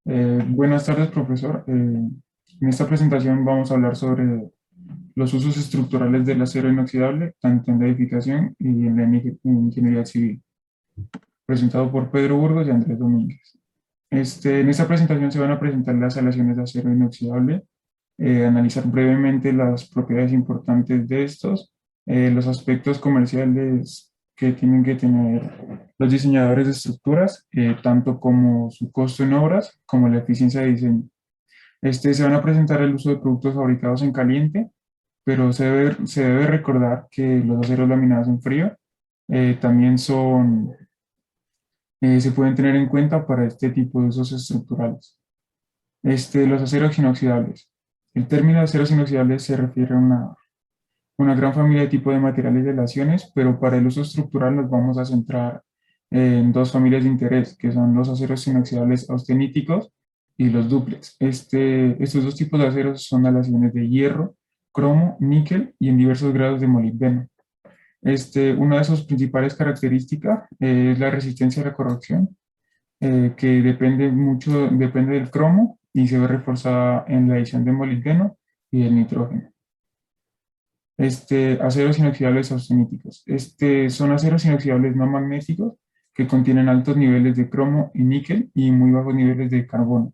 Buenas tardes, profesor. En esta presentación vamos a hablar sobre los usos estructurales del acero inoxidable, tanto en la edificación y en la ingeniería civil, presentado por Pedro Burgos y Andrés Domínguez. En esta presentación se van a presentar las aleaciones de acero inoxidable, analizar brevemente las propiedades importantes de estos, los aspectos comerciales que tienen que tener los diseñadores de estructuras, tanto como su costo en obras, como la eficiencia de diseño. Se van a presentar el uso de productos fabricados en caliente, pero se debe recordar que los aceros laminados en frío también se pueden tener en cuenta para este tipo de usos estructurales. Los aceros inoxidables. El término aceros inoxidables se refiere a una gran familia de tipos de materiales de aleaciones, pero para el uso estructural nos vamos a centrar en dos familias de interés, que son los aceros inoxidables austeníticos y los dúplex. Estos dos tipos de aceros son aleaciones de hierro, cromo, níquel y en diversos grados de molibdeno. Una de sus principales características es la resistencia a la corrosión, que depende del cromo y se ve reforzada en la adición de molibdeno y del nitrógeno. Aceros inoxidables austeníticos. Son aceros inoxidables no magnéticos que contienen altos niveles de cromo y níquel y muy bajos niveles de carbono.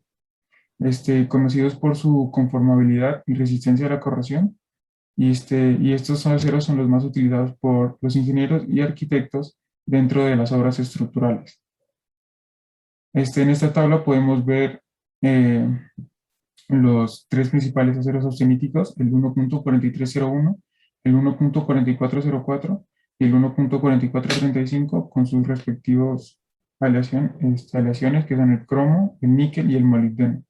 Conocidos por su conformabilidad y resistencia a la corrosión. Y estos aceros son los más utilizados por los ingenieros y arquitectos dentro de las obras estructurales. En esta tabla podemos ver eh, los tres principales aceros austeníticos, el 1.4301, el 1.4404 y el 1.4435 con sus respectivos aleaciones que son el cromo, el níquel y el molibdeno,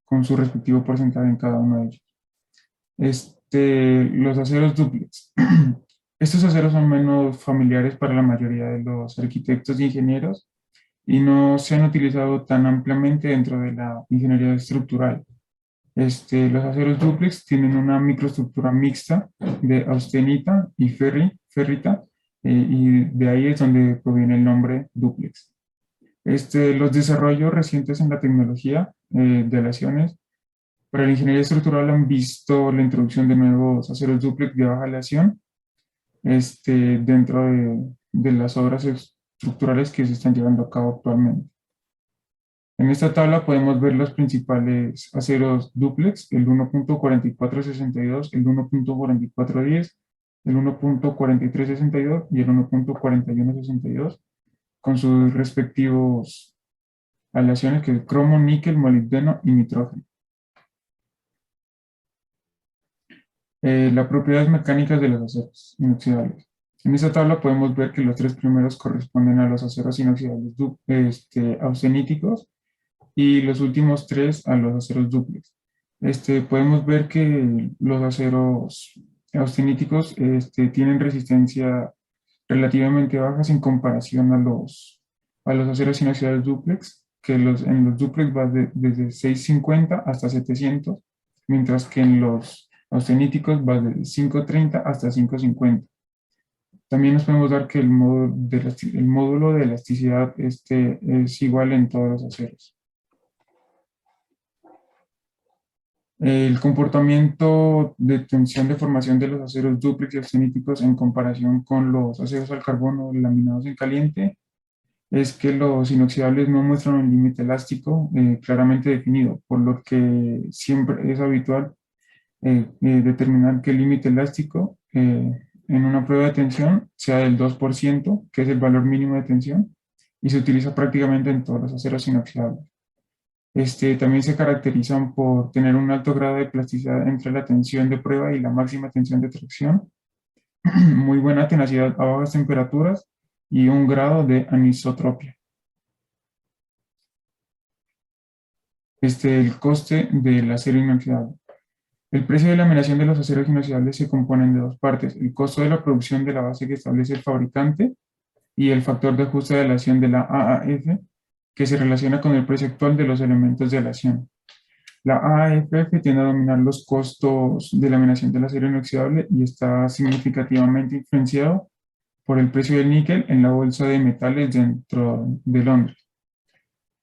con su respectivo porcentaje en cada uno de ellos. Los aceros dúplex. Estos aceros son menos familiares para la mayoría de los arquitectos e ingenieros y no se han utilizado tan ampliamente dentro de la ingeniería estructural. Los aceros dúplex tienen una microestructura mixta de austenita y ferrita, y de ahí es donde proviene el nombre dúplex. Los desarrollos recientes en la tecnología de aleaciones para la ingeniería estructural han visto la introducción de nuevos aceros dúplex de baja aleación dentro de las obras estructurales que se están llevando a cabo actualmente. En esta tabla podemos ver los principales aceros dúplex, el 1.4462, el 1.4410, el 1.4362 y el 1.4162, con sus respectivos aleaciones que es cromo, níquel, molibdeno y nitrógeno. Las propiedades mecánicas de los aceros inoxidables. En esta tabla podemos ver que los tres primeros corresponden a los aceros inoxidables austeníticos y los últimos tres a los aceros dúplex. Podemos ver que los aceros austeníticos tienen resistencia relativamente bajas en comparación a los aceros inoxidables dúplex, que en los dúplex va desde 650 hasta 700, mientras que en los austeníticos va de 530 hasta 550. También nos podemos dar que el módulo de elasticidad es igual en todos los aceros. El comportamiento de tensión de formación de los aceros dúplex y austeníticos en comparación con los aceros al carbono laminados en caliente es que los inoxidables no muestran un límite elástico claramente definido, por lo que siempre es habitual determinar que el límite elástico en una prueba de tensión sea del 2%, que es el valor mínimo de tensión, y se utiliza prácticamente en todos los aceros inoxidables. También se caracterizan por tener un alto grado de plasticidad entre la tensión de prueba y la máxima tensión de tracción, muy buena tenacidad a bajas temperaturas y un grado de anisotropia. El coste del acero inoxidable. El precio de laminación de los aceros inoxidables se compone de dos partes: el costo de la producción de la base que establece el fabricante y el factor de ajuste de aleación de la AAF, que se relaciona con el precio actual de los elementos de aleación. La AFF tiende a dominar los costos de laminación del acero inoxidable y está significativamente influenciado por el precio del níquel en la bolsa de metales dentro de Londres.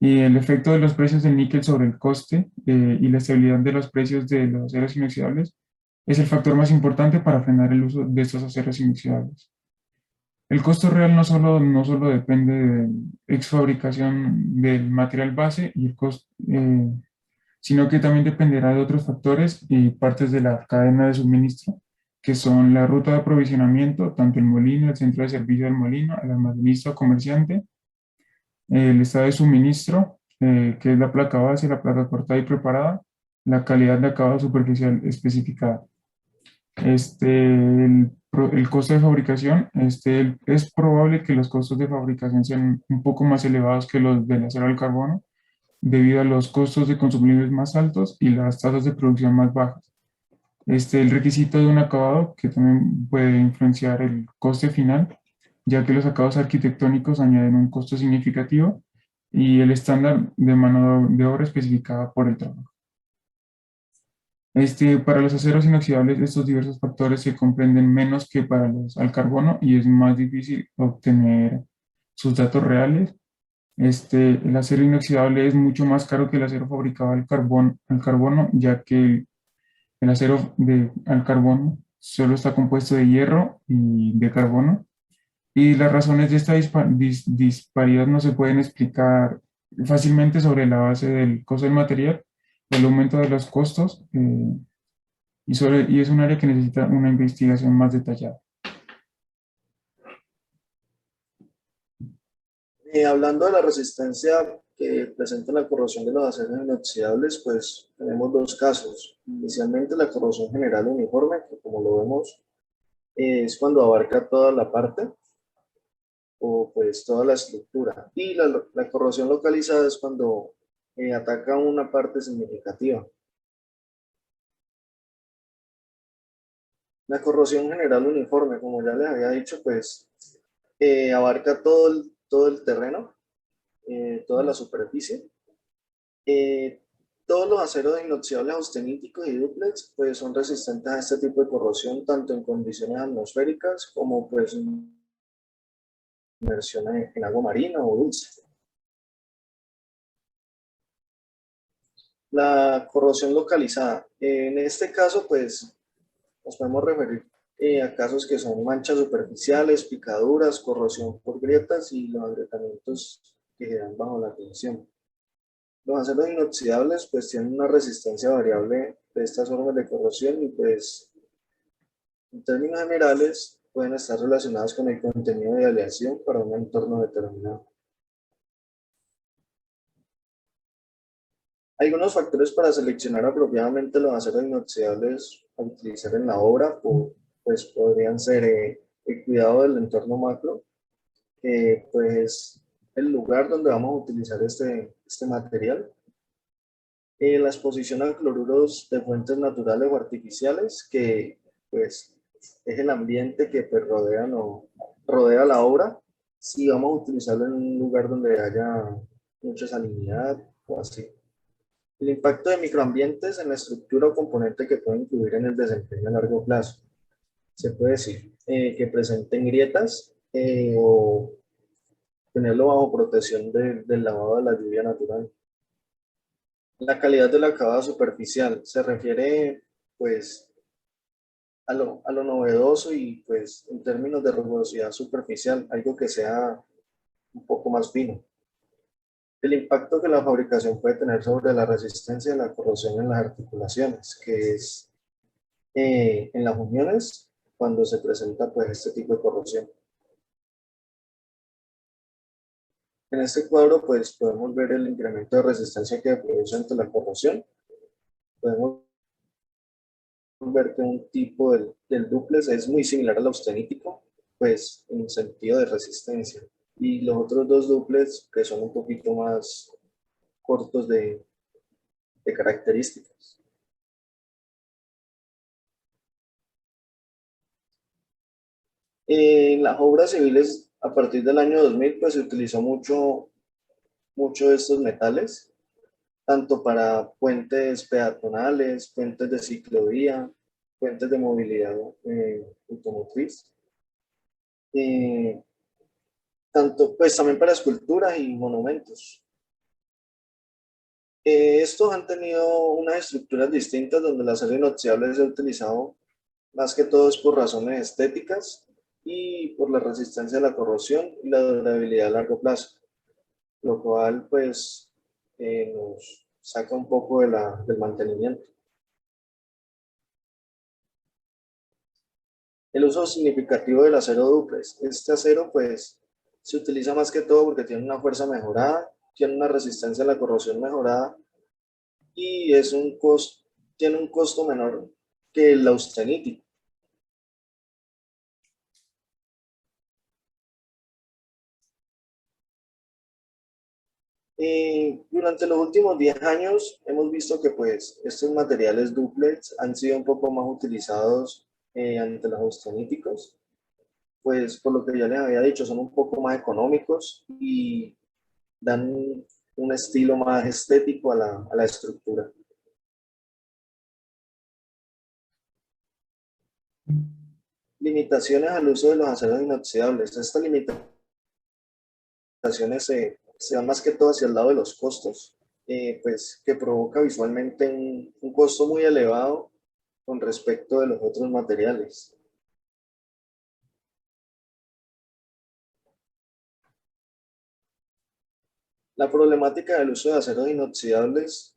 Y el efecto de los precios del níquel sobre el coste y la estabilidad de los precios de los aceros inoxidables es el factor más importante para frenar el uso de estos aceros inoxidables. El costo real no solo depende de la exfabricación del material base y el costo, sino que también dependerá de otros factores y partes de la cadena de suministro, que son la ruta de aprovisionamiento, tanto el molino, el centro de servicio del molino, el almacenista o comerciante, el estado de suministro, que es la placa base, la placa cortada y preparada, la calidad de acabado superficial especificada. El costo de fabricación, es probable que los costos de fabricación sean un poco más elevados que los del acero al carbono, debido a los costos de consumibles más altos y las tasas de producción más bajas. El requisito de un acabado que también puede influenciar el coste final, ya que los acabados arquitectónicos añaden un costo significativo y el estándar de mano de obra especificada por el trabajo. Para los aceros inoxidables, estos diversos factores se comprenden menos que para los al carbono y es más difícil obtener sus datos reales. El acero inoxidable es mucho más caro que el acero fabricado al carbono, ya que el acero al carbono solo está compuesto de hierro y de carbono. Y las razones de esta disparidad no se pueden explicar fácilmente sobre la base del costo del material, el aumento de los costos, y es un área que necesita una investigación más detallada. Hablando de la resistencia que presenta la corrosión de los aceros inoxidables, pues tenemos dos casos. Inicialmente la corrosión general uniforme, que como lo vemos es cuando abarca toda la parte o pues toda la estructura. Y la corrosión localizada es cuando ataca una parte significativa. La corrosión general uniforme, como ya les había dicho, pues abarca todo el terreno, toda la superficie. Eh, Todos los aceros inoxidables austeníticos y dúplex pues, son resistentes a este tipo de corrosión, tanto en condiciones atmosféricas como pues, en inmersión en agua marina o dulce. La corrosión localizada. En este caso, pues, nos podemos referir a casos que son manchas superficiales, picaduras, corrosión por grietas y los agrietamientos que se dan bajo la tensión. Los aceros inoxidables pues tienen una resistencia variable de estas formas de corrosión y pues en términos generales pueden estar relacionados con el contenido de aleación para un entorno determinado. Algunos factores para seleccionar apropiadamente los aceros inoxidables a utilizar en la obra pues podrían ser el cuidado del entorno macro, que pues el lugar donde vamos a utilizar este material, la exposición a cloruros de fuentes naturales o artificiales, que pues es el ambiente que pues, rodea la obra, si vamos a utilizarlo en un lugar donde haya mucha salinidad o así. El impacto de microambientes en la estructura o componente que puede influir en el desempeño a largo plazo. Se puede decir que presenten grietas o tenerlo bajo protección del lavado de la lluvia natural. La calidad del acabado superficial se refiere pues a lo novedoso y pues en términos de rugosidad superficial, algo que sea un poco más fino. El impacto que la fabricación puede tener sobre la resistencia de la corrosión en las articulaciones, que es en las uniones cuando se presenta pues este tipo de corrosión. En este cuadro pues podemos ver el incremento de resistencia que produce ante la corrosión. Podemos ver que un tipo del dúplex es muy similar al austenítico, pues en sentido de resistencia. Y los otros dos dúplex que son un poquito más cortos de características. En las obras civiles, a partir del año 2000, pues se utilizó mucho de estos metales, tanto para puentes peatonales, puentes de ciclovía, puentes de movilidad automotriz. Eh, Tanto, pues también para esculturas y monumentos. Estos han tenido unas estructuras distintas donde el acero inoxidable se ha utilizado más que todo es por razones estéticas y por la resistencia a la corrosión y la durabilidad a largo plazo, lo cual pues nos saca un poco del mantenimiento. El uso significativo del acero duplex. Este acero pues se utiliza más que todo porque tiene una fuerza mejorada, tiene una resistencia a la corrosión mejorada y tiene un costo menor que el austenítico. Durante los últimos 10 años hemos visto que pues estos materiales duplex han sido un poco más utilizados ante los austeníticos, pues por lo que ya les había dicho, son un poco más económicos y dan un estilo más estético a la estructura. Limitaciones al uso de los aceros inoxidables. Estas limitaciones se van más que todo hacia el lado de los costos, pues que provoca visualmente un costo muy elevado con respecto de los otros materiales. La problemática del uso de aceros inoxidables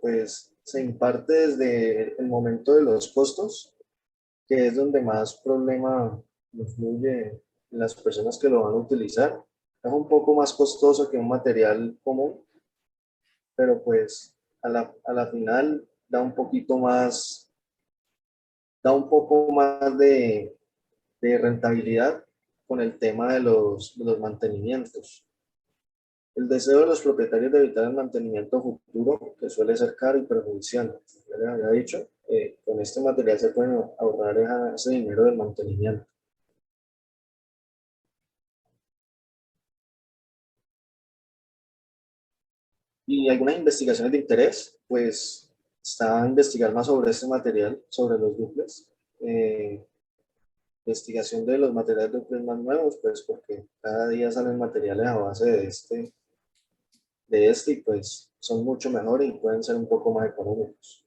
pues se imparte desde el momento de los costos, que es donde más problema influye en las personas que lo van a utilizar. Es un poco más costoso que un material común, pero pues a la final da un poco más de rentabilidad con el tema de los mantenimientos. El deseo de los propietarios de evitar el mantenimiento futuro, que suele ser caro y perjudicial. Ya les había dicho, con este material se pueden ahorrar ese dinero del mantenimiento. Y algunas investigaciones de interés, pues está a investigar más sobre este material, sobre los duples. Investigación de los materiales duples más nuevos, pues porque cada día salen materiales a base de este y pues son mucho mejores y pueden ser un poco más económicos.